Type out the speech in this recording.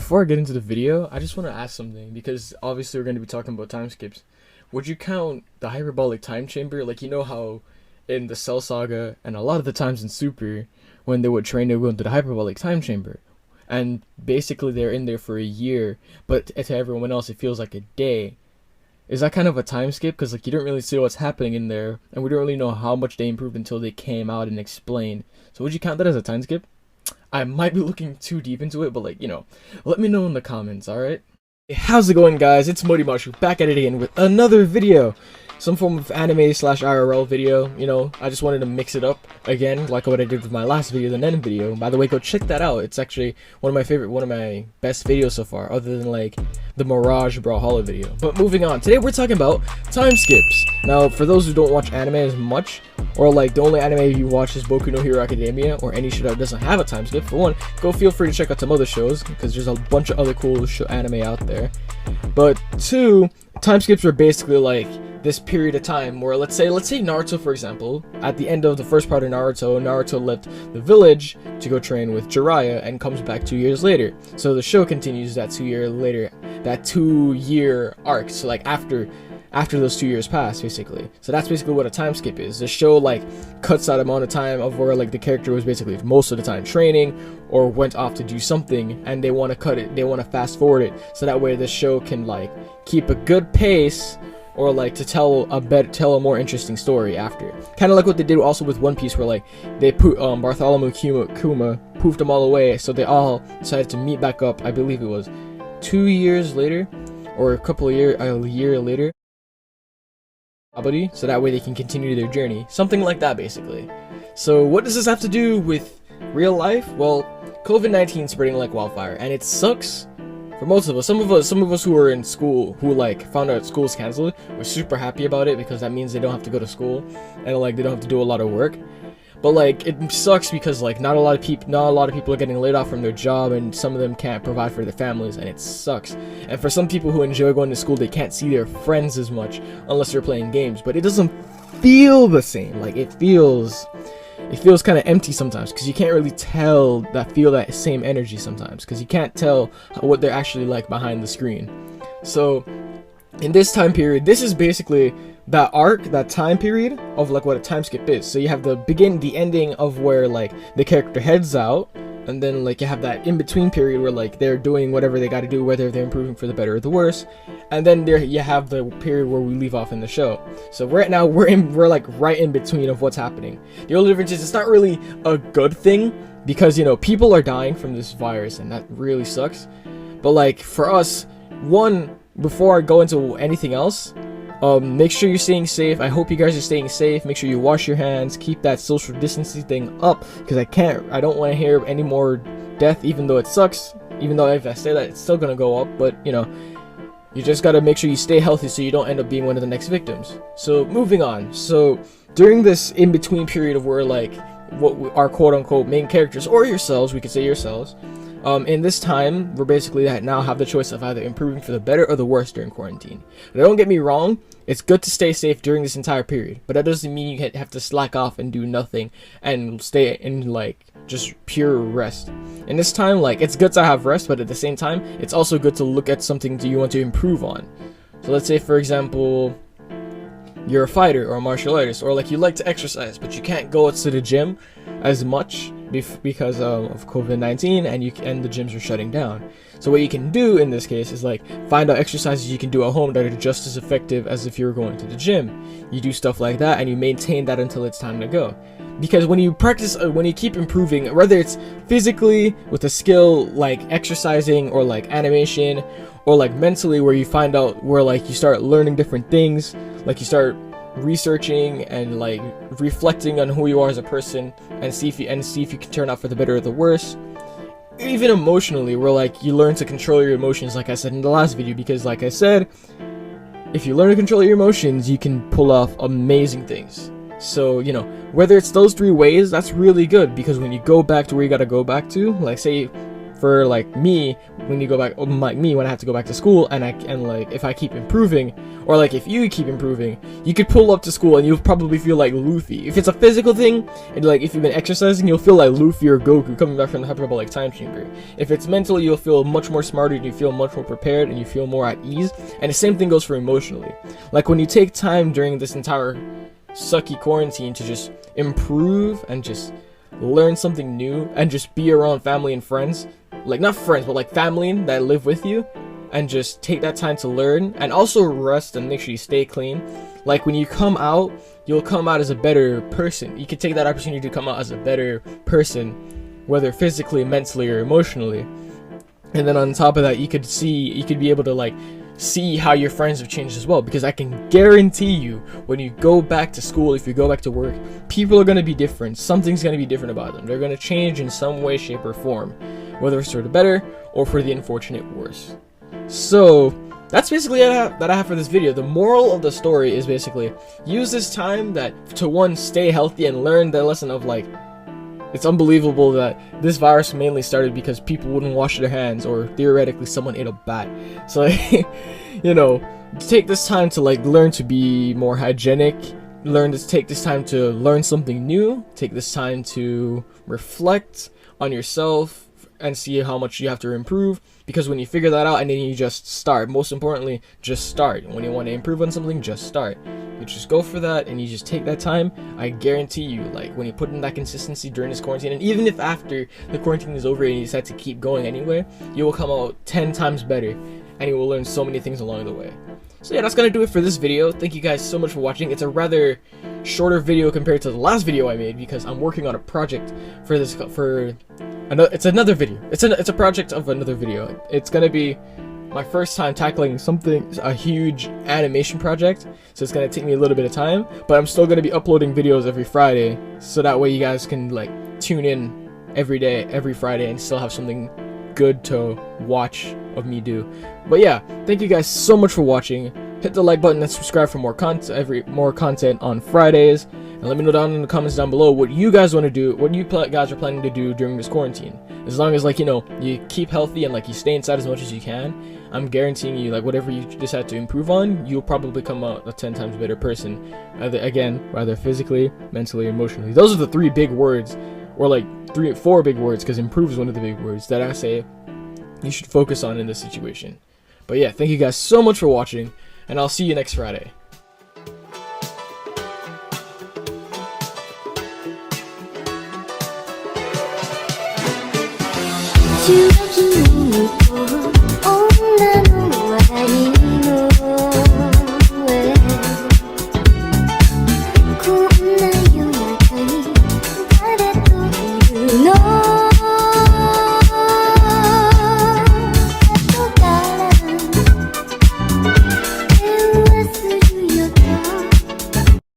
before I get into the video, I just want to ask something, because obviously we're going to be talking about time skips. Would you count the hyperbolic time chamber, like you know how in the Cell Saga and a lot of the times in Super, when they would train, they would go into the hyperbolic time chamber, and basically they're in there for a year, but to everyone else it feels like a day. Is that kind of a time skip? Because like you don't really see what's happening in there, and we don't really know how much they improved until they came out and explained. So would you count that as a time skip? I might be looking too deep into it, but like, let me know in the comments, alright? Hey, how's it going, guys? It's MoriMashu back at it again with another video. Some form of anime slash IRL video, I just wanted to mix it up again, like what I did with my last video, the Nen video. By the way, go check that out. It's actually one of my best videos so far, other than like the Mirage Brawlhalla video. But moving on, today we're talking about time skips. Now, for those who don't watch anime as much, or like the only anime you watch is Boku no Hero Academia, or any show that doesn't have a time skip, for one, go feel free to check out some other shows, because there's a bunch of other cool anime out there. But two, time skips are basically like this period of time where let's say Naruto, for example, at the end of the first part of Naruto left the village to go train with Jiraiya and comes back 2 years later. So the show continues that 2 year arc. So like after those 2 years pass, basically. So that's basically what a time skip is. The show like cuts that amount of time of where like the character was basically most of the time training or went off to do something, and they want to cut it, they want to fast forward it, so that way the show can like keep a good pace, or like to tell a more interesting story after. Kind of like what they did also with One Piece, where like they put Bartholomew Kuma poofed them all away, so they all decided to meet back up. I believe it was 2 years later, or a year later, so that way they can continue their journey. Something like that, basically. So what does this have to do with real life? Well, COVID-19 spreading like wildfire, and it sucks for most of us. Some of us who were in school, who like found out school's canceled, were super happy about it, because that means they don't have to go to school and like they don't have to do a lot of work. But like it sucks because like not a lot of people are getting laid off from their job, and some of them can't provide for their families, and it sucks. And for some people who enjoy going to school, they can't see their friends as much unless they're playing games. But it doesn't feel the same. Like it feels kind of empty sometimes, because you can't really feel that same energy sometimes, because you can't tell what they're actually like behind the screen. So in this time period, this is basically that arc, that time period of like what a time skip is. So you have the ending of where like the character heads out, and then like you have that in-between period where like they're doing whatever they got to do, whether they're improving for the better or the worse. And then there you have the period where we leave off in the show. So right now we're like right in between of what's happening. The only difference is it's not really a good thing, because people are dying from this virus, and that really sucks. But like for us, before I go into anything else, make sure you're staying safe. I hope you guys are staying safe. Make sure you wash your hands, keep that social distancing thing up, because I don't want to hear any more death, even though it sucks. Even though if I say that, it's still gonna go up, but you just gotta make sure you stay healthy so you don't end up being one of the next victims. So moving on. So during this in-between period of where like what our quote-unquote main characters, or yourselves, we could say yourselves, in this time, we're basically now have the choice of either improving for the better or the worse during quarantine. Now, don't get me wrong, it's good to stay safe during this entire period, but that doesn't mean you have to slack off and do nothing and stay in like just pure rest. In this time, like it's good to have rest, but at the same time, it's also good to look at something that you want to improve on. So let's say, for example, you're a fighter or a martial artist, or like you like to exercise, but you can't go to the gym as much because of COVID-19, and the gyms are shutting down. So what you can do in this case is like find out exercises you can do at home that are just as effective as if you were going to the gym. You do stuff like that, and you maintain that until it's time to go. Because when you practice, when you keep improving, whether it's physically with a skill like exercising, or like animation, or like mentally, where you find out where like you start learning different things, like you start researching and like reflecting on who you are as a person, and see if you can turn out for the better or the worse. Even emotionally, where like you learn to control your emotions, like I said in the last video, because like I said, if you learn to control your emotions, you can pull off amazing things. So whether it's those 3 ways, that's really good, because when you go back to where you got to go back to, like say for like me, when you go back, like me, when I have to go back to school, and like if I keep improving, or like if you keep improving, you could pull up to school and you'll probably feel like Luffy. If it's a physical thing, and like if you've been exercising, you'll feel like Luffy or Goku coming back from the hyperbolic time chamber. If it's mental, you'll feel much more smarter, and you feel much more prepared, and you feel more at ease. And the same thing goes for emotionally. Like when you take time during this entire sucky quarantine to just improve and just learn something new and just be around family and friends, like not friends but like family that live with you, and just take that time to learn and also rest and make sure you stay clean. Like when you come out, you'll come out as a better person. You can take that opportunity to come out as a better person, whether physically, mentally, or emotionally. And then on top of that, you could be able to like see how your friends have changed as well, because I can guarantee you when you go back to school, if you go back to work, people are going to be different. Something's going to be different about them. They're going to change in some way, shape, or form, whether it's for the better or for the unfortunate worse. So that's basically that I have for this video. The moral of the story is basically use this time to one, stay healthy and learn the lesson of like, it's unbelievable that this virus mainly started because people wouldn't wash their hands, or theoretically someone ate a bat. So like, you know, take this time to like learn to be more hygienic, take this time to learn something new, take this time to reflect on yourself and see how much you have to improve, because when you figure that out and then you just start, most importantly, just start. When you want to improve on something, just start. You just go for that and you just take that time. I guarantee you, like when you put in that consistency during this quarantine, and even if after the quarantine is over and you decide to keep going anyway, you will come out 10 times better and you will learn so many things along the way. So yeah, that's gonna do it for this video. Thank you guys so much for watching. It's a rather shorter video compared to the last video I made, because I'm working on a project for this, it's another video. It's a project of another video. It's gonna be my first time tackling a huge animation project, so it's gonna take me a little bit of time, but I'm still gonna be uploading videos every Friday, so that way you guys can like tune in every Friday and still have something good to watch of me do. But yeah, thank you guys so much for watching. Hit the like button and subscribe for more content on Fridays, and let me know down in the comments down below what you guys want to do, what you guys are planning to do during this quarantine. As long as like, you know, you keep healthy and like you stay inside as much as you can, I'm guaranteeing you, like whatever you decide to improve on, you'll probably come out a 10 times better person. Either physically, mentally, emotionally. Those are the 3 big words, or like 3 or 4 big words, because improve is one of the big words that I say you should focus on in this situation. But yeah, thank you guys so much for watching, and I'll see you next Friday. To